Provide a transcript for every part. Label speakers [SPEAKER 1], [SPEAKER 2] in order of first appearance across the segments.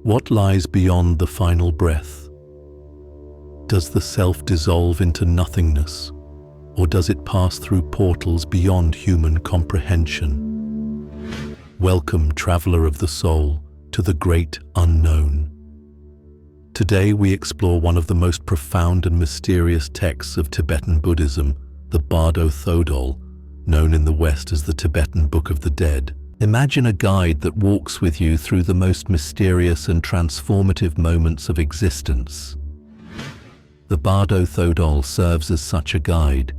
[SPEAKER 1] What lies beyond the final breath? Does the self dissolve into nothingness, or does it pass through portals beyond human comprehension? Welcome, traveler of the soul, to the great unknown. Today we explore one of the most profound and mysterious texts of Tibetan Buddhism, the Bardo Thodol, known in the West as the Tibetan Book of the Dead. Imagine a guide that walks with you through the most mysterious and transformative moments of existence. The Bardo Thodol serves as such a guide.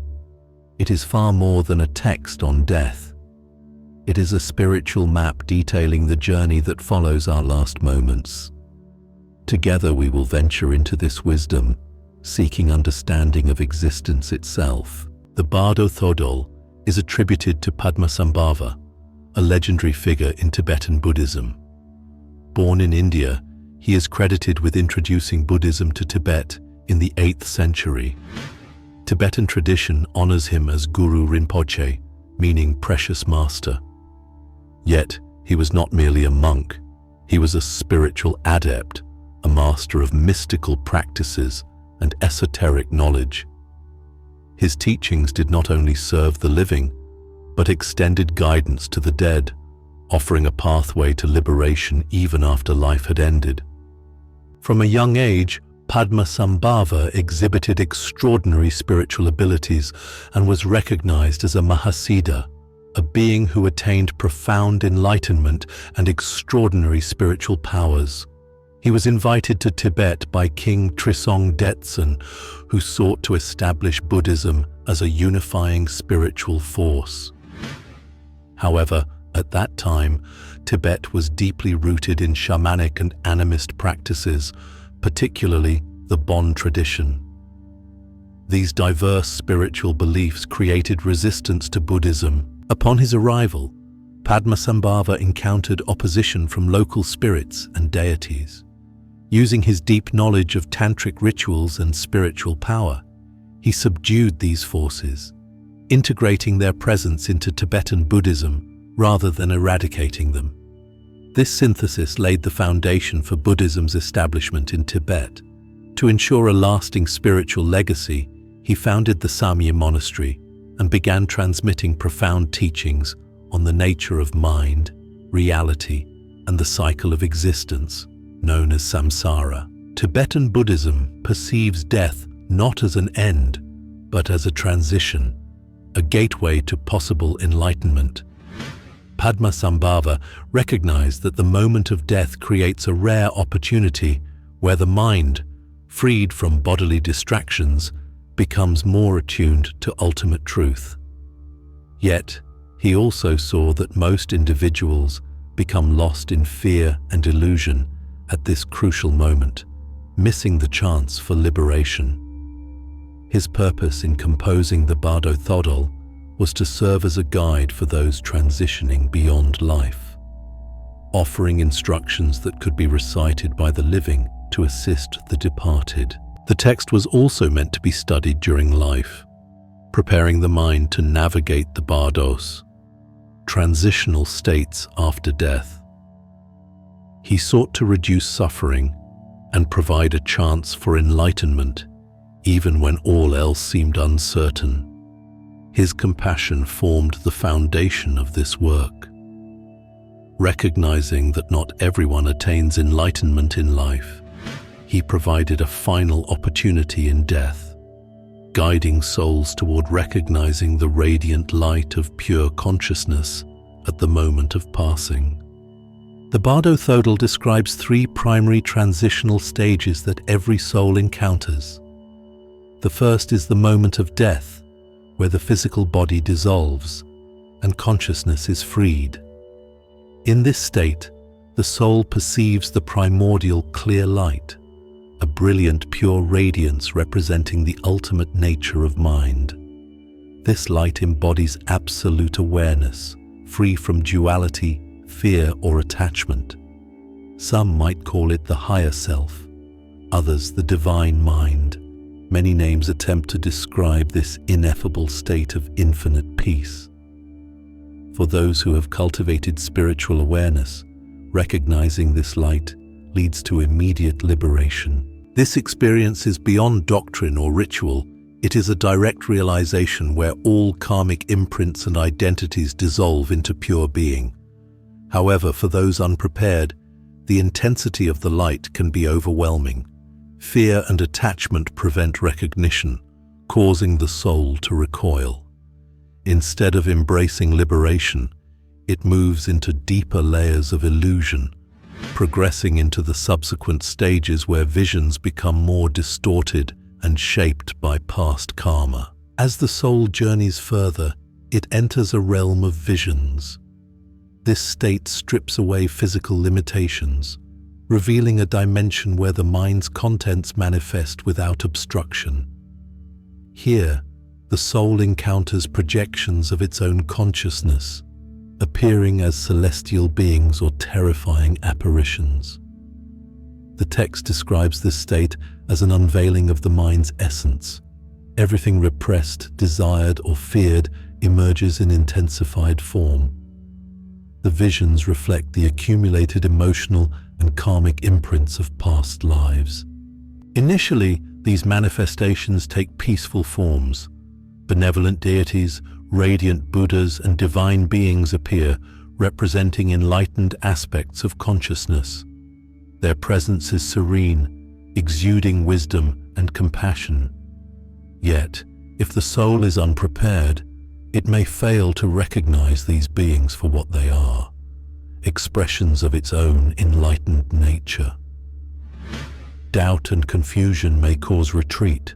[SPEAKER 1] It is far more than a text on death. It is a spiritual map detailing the journey that follows our last moments. Together we will venture into this wisdom, seeking understanding of existence itself. The Bardo Thodol is attributed to Padmasambhava, a legendary figure in Tibetan Buddhism. Born in India, he is credited with introducing Buddhism to Tibet in the 8th century. Tibetan tradition honors him as Guru Rinpoche, meaning precious master. Yet, he was not merely a monk. He was a spiritual adept, a master of mystical practices and esoteric knowledge. His teachings did not only serve the living, but extended guidance to the dead, offering a pathway to liberation even after life had ended. From a young age, Padmasambhava exhibited extraordinary spiritual abilities and was recognized as a Mahasiddha, a being who attained profound enlightenment and extraordinary spiritual powers. He was invited to Tibet by King Trisong Detsen, who sought to establish Buddhism as a unifying spiritual force. However, at that time, Tibet was deeply rooted in shamanic and animist practices, particularly the Bon tradition. These diverse spiritual beliefs created resistance to Buddhism. Upon his arrival, Padmasambhava encountered opposition from local spirits and deities. Using his deep knowledge of tantric rituals and spiritual power, he subdued these forces, integrating their presence into Tibetan Buddhism rather than eradicating them. This synthesis laid the foundation for Buddhism's establishment in Tibet. To ensure a lasting spiritual legacy, he founded the Samye Monastery and began transmitting profound teachings on the nature of mind, reality, and the cycle of existence, known as samsara. Tibetan Buddhism perceives death not as an end, but as a transition, a gateway to possible enlightenment. Padmasambhava recognized that the moment of death creates a rare opportunity where the mind, freed from bodily distractions, becomes more attuned to ultimate truth. Yet, he also saw that most individuals become lost in fear and illusion at this crucial moment, missing the chance for liberation. His purpose in composing the Bardo Thodol was to serve as a guide for those transitioning beyond life, offering instructions that could be recited by the living to assist the departed. The text was also meant to be studied during life, preparing the mind to navigate the bardos, transitional states after death. He sought to reduce suffering and provide a chance for enlightenment, even when all else seemed uncertain. His compassion formed the foundation of this work. Recognizing that not everyone attains enlightenment in life, he provided a final opportunity in death, guiding souls toward recognizing the radiant light of pure consciousness at the moment of passing. The Bardo Thodol describes 3 primary transitional stages that every soul encounters. The first is the moment of death, where the physical body dissolves and consciousness is freed. In this state, the soul perceives the primordial clear light, a brilliant pure radiance representing the ultimate nature of mind. This light embodies absolute awareness, free from duality, fear, or attachment. Some might call it the higher self, others the divine mind. Many names attempt to describe this ineffable state of infinite peace. For those who have cultivated spiritual awareness, recognizing this light leads to immediate liberation. This experience is beyond doctrine or ritual. It is a direct realization where all karmic imprints and identities dissolve into pure being. However, for those unprepared, the intensity of the light can be overwhelming. Fear and attachment prevent recognition, causing the soul to recoil. Instead of embracing liberation, it moves into deeper layers of illusion, progressing into the subsequent stages where visions become more distorted and shaped by past karma. As the soul journeys further, it enters a realm of visions. This state strips away physical limitations, revealing a dimension where the mind's contents manifest without obstruction. Here, the soul encounters projections of its own consciousness, appearing as celestial beings or terrifying apparitions. The text describes this state as an unveiling of the mind's essence. Everything repressed, desired, or feared emerges in intensified form. The visions reflect the accumulated emotional and karmic imprints of past lives. Initially, these manifestations take peaceful forms. Benevolent deities, radiant Buddhas, and divine beings appear, representing enlightened aspects of consciousness. Their presence is serene, exuding wisdom and compassion. Yet, if the soul is unprepared, it may fail to recognize these beings for what they are, expressions of its own enlightened nature. Doubt and confusion may cause retreat,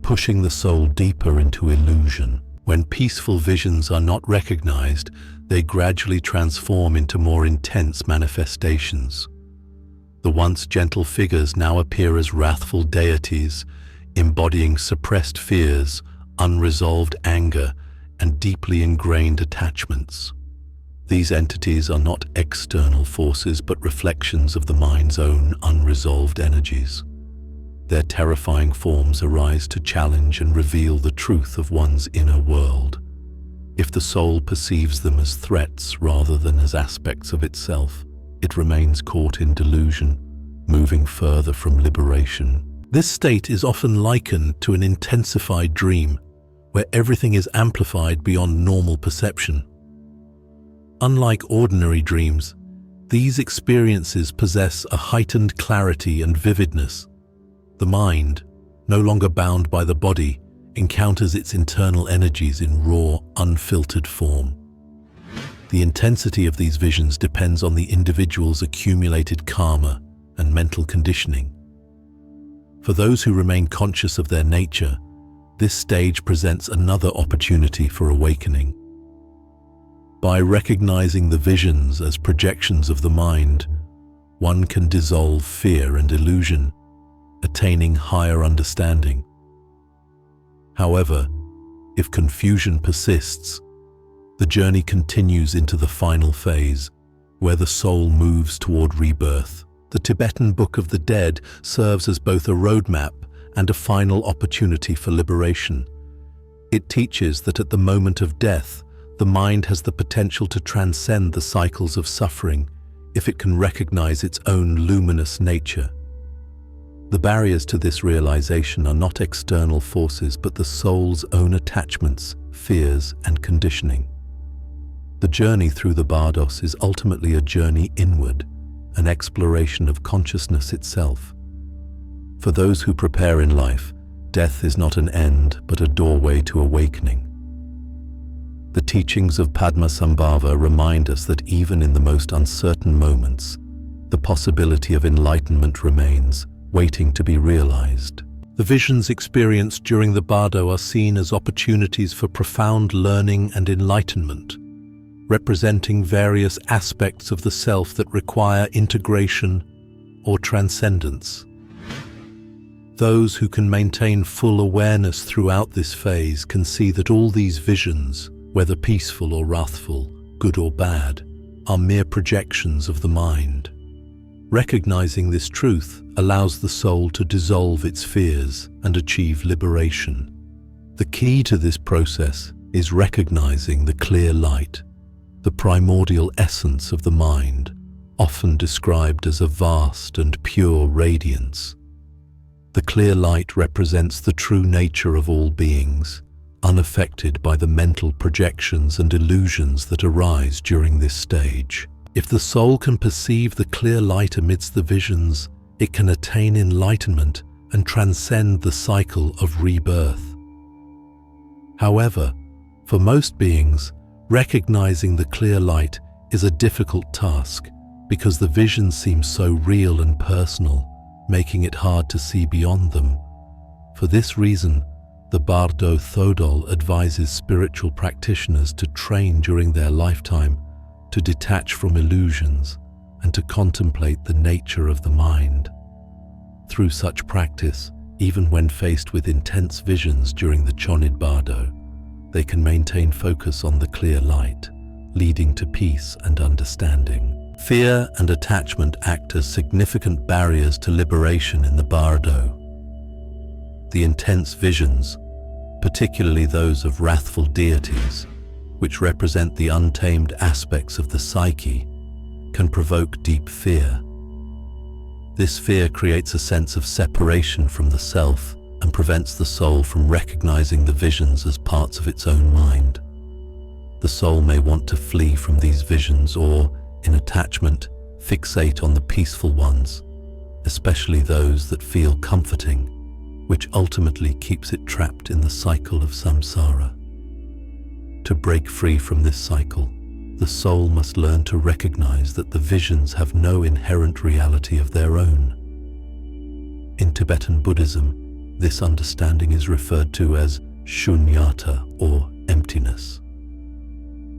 [SPEAKER 1] pushing the soul deeper into illusion. When peaceful visions are not recognized, they gradually transform into more intense manifestations. The once gentle figures now appear as wrathful deities, embodying suppressed fears, unresolved anger, and deeply ingrained attachments. These entities are not external forces but reflections of the mind's own unresolved energies. Their terrifying forms arise to challenge and reveal the truth of one's inner world. If the soul perceives them as threats rather than as aspects of itself, it remains caught in delusion, moving further from liberation. This state is often likened to an intensified dream, where everything is amplified beyond normal perception. Unlike ordinary dreams, these experiences possess a heightened clarity and vividness. The mind, no longer bound by the body, encounters its internal energies in raw, unfiltered form. The intensity of these visions depends on the individual's accumulated karma and mental conditioning. For those who remain conscious of their nature, this stage presents another opportunity for awakening. By recognizing the visions as projections of the mind, one can dissolve fear and illusion, attaining higher understanding. However, if confusion persists, the journey continues into the final phase, where the soul moves toward rebirth. The Tibetan Book of the Dead serves as both a roadmap and a final opportunity for liberation. It teaches that at the moment of death, the mind has the potential to transcend the cycles of suffering if it can recognize its own luminous nature. The barriers to this realization are not external forces but the soul's own attachments, fears, and conditioning. The journey through the bardos is ultimately a journey inward, an exploration of consciousness itself. For those who prepare in life, death is not an end but a doorway to awakening. The teachings of Padmasambhava remind us that even in the most uncertain moments, the possibility of enlightenment remains, waiting to be realized. The visions experienced during the bardo are seen as opportunities for profound learning and enlightenment, representing various aspects of the self that require integration or transcendence. Those who can maintain full awareness throughout this phase can see that all these visions, whether peaceful or wrathful, good or bad, are mere projections of the mind. Recognizing this truth allows the soul to dissolve its fears and achieve liberation. The key to this process is recognizing the clear light, the primordial essence of the mind, often described as a vast and pure radiance. The clear light represents the true nature of all beings, unaffected by the mental projections and illusions that arise during this stage. If the soul can perceive the clear light amidst the visions, it can attain enlightenment and transcend the cycle of rebirth. However, for most beings, recognizing the clear light is a difficult task because the visions seem so real and personal, making it hard to see beyond them. For this reason, the Bardo Thodol advises spiritual practitioners to train during their lifetime to detach from illusions and to contemplate the nature of the mind. Through such practice, even when faced with intense visions during the Chonid Bardo, they can maintain focus on the clear light, leading to peace and understanding. Fear and attachment act as significant barriers to liberation in the Bardo. The intense visions, particularly those of wrathful deities, which represent the untamed aspects of the psyche, can provoke deep fear. This fear creates a sense of separation from the self and prevents the soul from recognizing the visions as parts of its own mind. The soul may want to flee from these visions or, in attachment, fixate on the peaceful ones, especially those that feel comforting, which ultimately keeps it trapped in the cycle of samsara. To break free from this cycle, the soul must learn to recognize that the visions have no inherent reality of their own. In Tibetan Buddhism, this understanding is referred to as shunyata, or emptiness.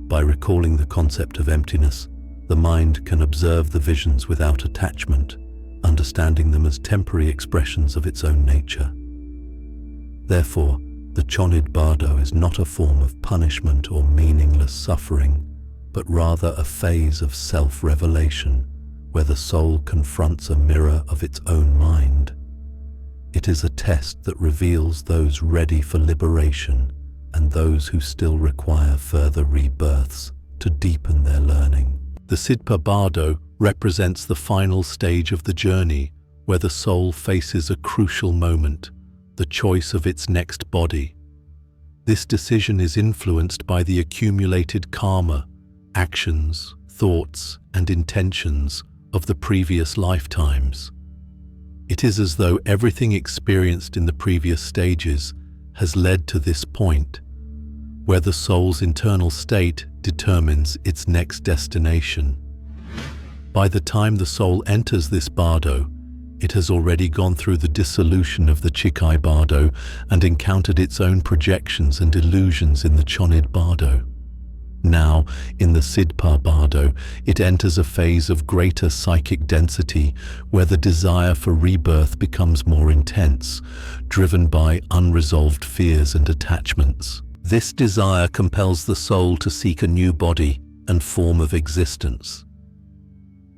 [SPEAKER 1] By recalling the concept of emptiness, the mind can observe the visions without attachment, understanding them as temporary expressions of its own nature. Therefore, the Chonid Bardo is not a form of punishment or meaningless suffering, but rather a phase of self-revelation where the soul confronts a mirror of its own mind. It is a test that reveals those ready for liberation and those who still require further rebirths to deepen their learning. The Sidpa Bardo represents the final stage of the journey where the soul faces a crucial moment, the choice of its next body. This decision is influenced by the accumulated karma, actions, thoughts, and intentions of the previous lifetimes. It is as though everything experienced in the previous stages has led to this point, where the soul's internal state determines its next destination. By the time the soul enters this bardo, it has already gone through the dissolution of the Chikai Bardo and encountered its own projections and illusions in the Chonid Bardo. Now, in the Sidpa Bardo, it enters a phase of greater psychic density where the desire for rebirth becomes more intense, driven by unresolved fears and attachments. This desire compels the soul to seek a new body and form of existence.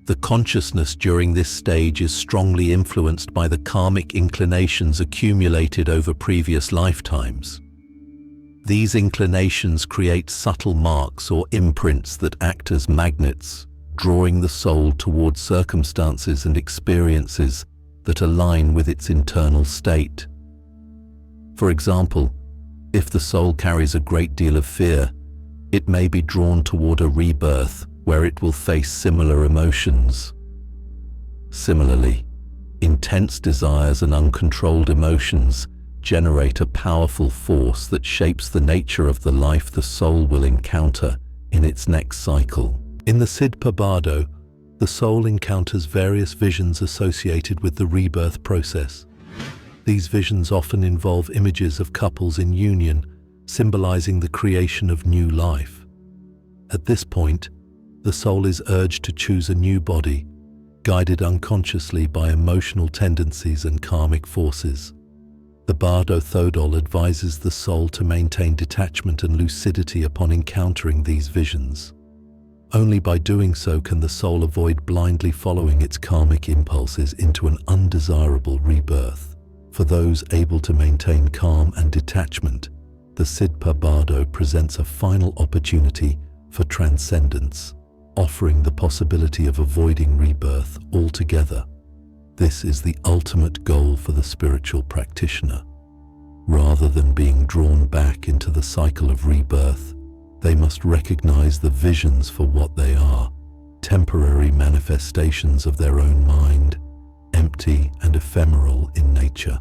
[SPEAKER 1] The consciousness during this stage is strongly influenced by the karmic inclinations accumulated over previous lifetimes. These inclinations create subtle marks or imprints that act as magnets, drawing the soul towards circumstances and experiences that align with its internal state. For example, if the soul carries a great deal of fear, it may be drawn toward a rebirth where it will face similar emotions. Similarly, intense desires and uncontrolled emotions generate a powerful force that shapes the nature of the life the soul will encounter in its next cycle. In the Sidpa Bardo, the soul encounters various visions associated with the rebirth process. These visions often involve images of couples in union, symbolizing the creation of new life. At this point, the soul is urged to choose a new body, guided unconsciously by emotional tendencies and karmic forces. The Bardo Thodol advises the soul to maintain detachment and lucidity upon encountering these visions. Only by doing so can the soul avoid blindly following its karmic impulses into an undesirable rebirth. For those able to maintain calm and detachment, the Sidpa Bardo presents a final opportunity for transcendence. offering the possibility of avoiding rebirth altogether. This is the ultimate goal for the spiritual practitioner. Rather than being drawn back into the cycle of rebirth, they must recognize the visions for what they are, temporary manifestations of their own mind, empty and ephemeral in nature.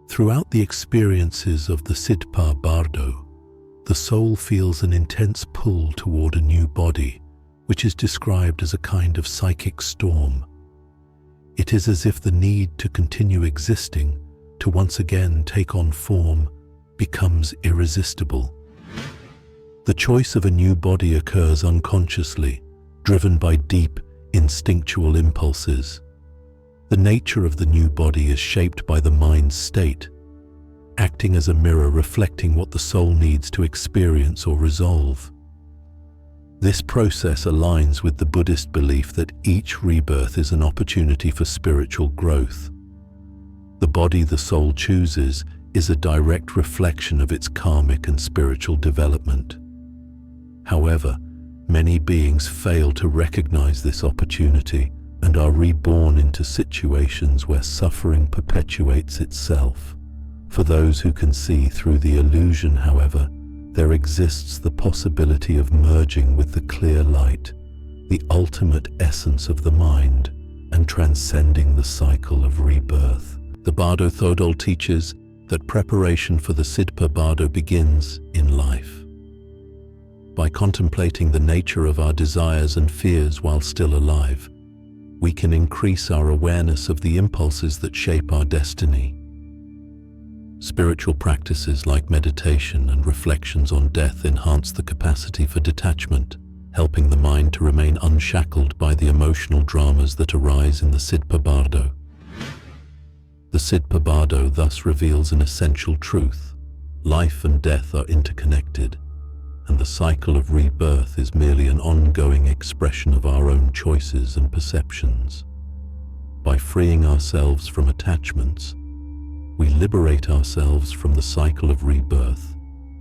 [SPEAKER 1] Throughout the experiences of the Siddha Bardo, the soul feels an intense pull toward a new body, which is described as a kind of psychic storm. It is as if the need to continue existing, to once again take on form, becomes irresistible. The choice of a new body occurs unconsciously, driven by deep, instinctual impulses. The nature of the new body is shaped by the mind's state, acting as a mirror reflecting what the soul needs to experience or resolve. This process aligns with the Buddhist belief that each rebirth is an opportunity for spiritual growth. The body the soul chooses is a direct reflection of its karmic and spiritual development. However, many beings fail to recognize this opportunity and are reborn into situations where suffering perpetuates itself. For those who can see through the illusion, however, there exists the possibility of merging with the clear light, the ultimate essence of the mind, and transcending the cycle of rebirth. The Bardo Thodol teaches that preparation for the Siddha Bardo begins in life. By contemplating the nature of our desires and fears while still alive, we can increase our awareness of the impulses that shape our destiny. Spiritual practices like meditation and reflections on death enhance the capacity for detachment, helping the mind to remain unshackled by the emotional dramas that arise in the Siddha Bardo. The Siddha Bardo thus reveals an essential truth: life and death are interconnected, and the cycle of rebirth is merely an ongoing expression of our own choices and perceptions. By freeing ourselves from attachments, we liberate ourselves from the cycle of rebirth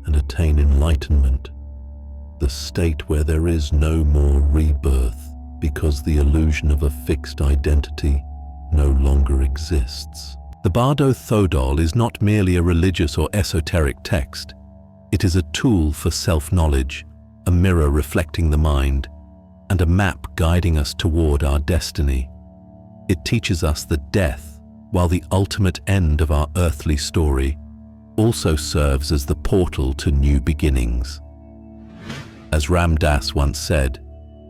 [SPEAKER 1] and attain enlightenment, the state where there is no more rebirth because the illusion of a fixed identity no longer exists. The Bardo Thodol is not merely a religious or esoteric text. It is a tool for self-knowledge, a mirror reflecting the mind, and a map guiding us toward our destiny. It teaches us that death, while the ultimate end of our earthly story, also serves as the portal to new beginnings. As Ram Dass once said,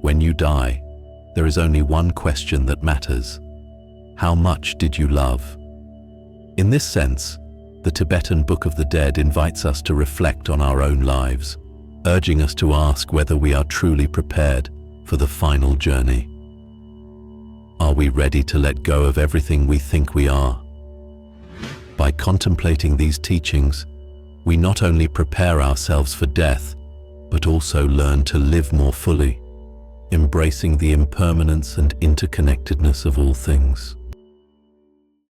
[SPEAKER 1] "When you die, there is only one question that matters: how much did you love?" In this sense, the Tibetan Book of the Dead invites us to reflect on our own lives, urging us to ask whether we are truly prepared for the final journey. Are we ready to let go of everything we think we are? By contemplating these teachings, we not only prepare ourselves for death, but also learn to live more fully, embracing the impermanence and interconnectedness of all things.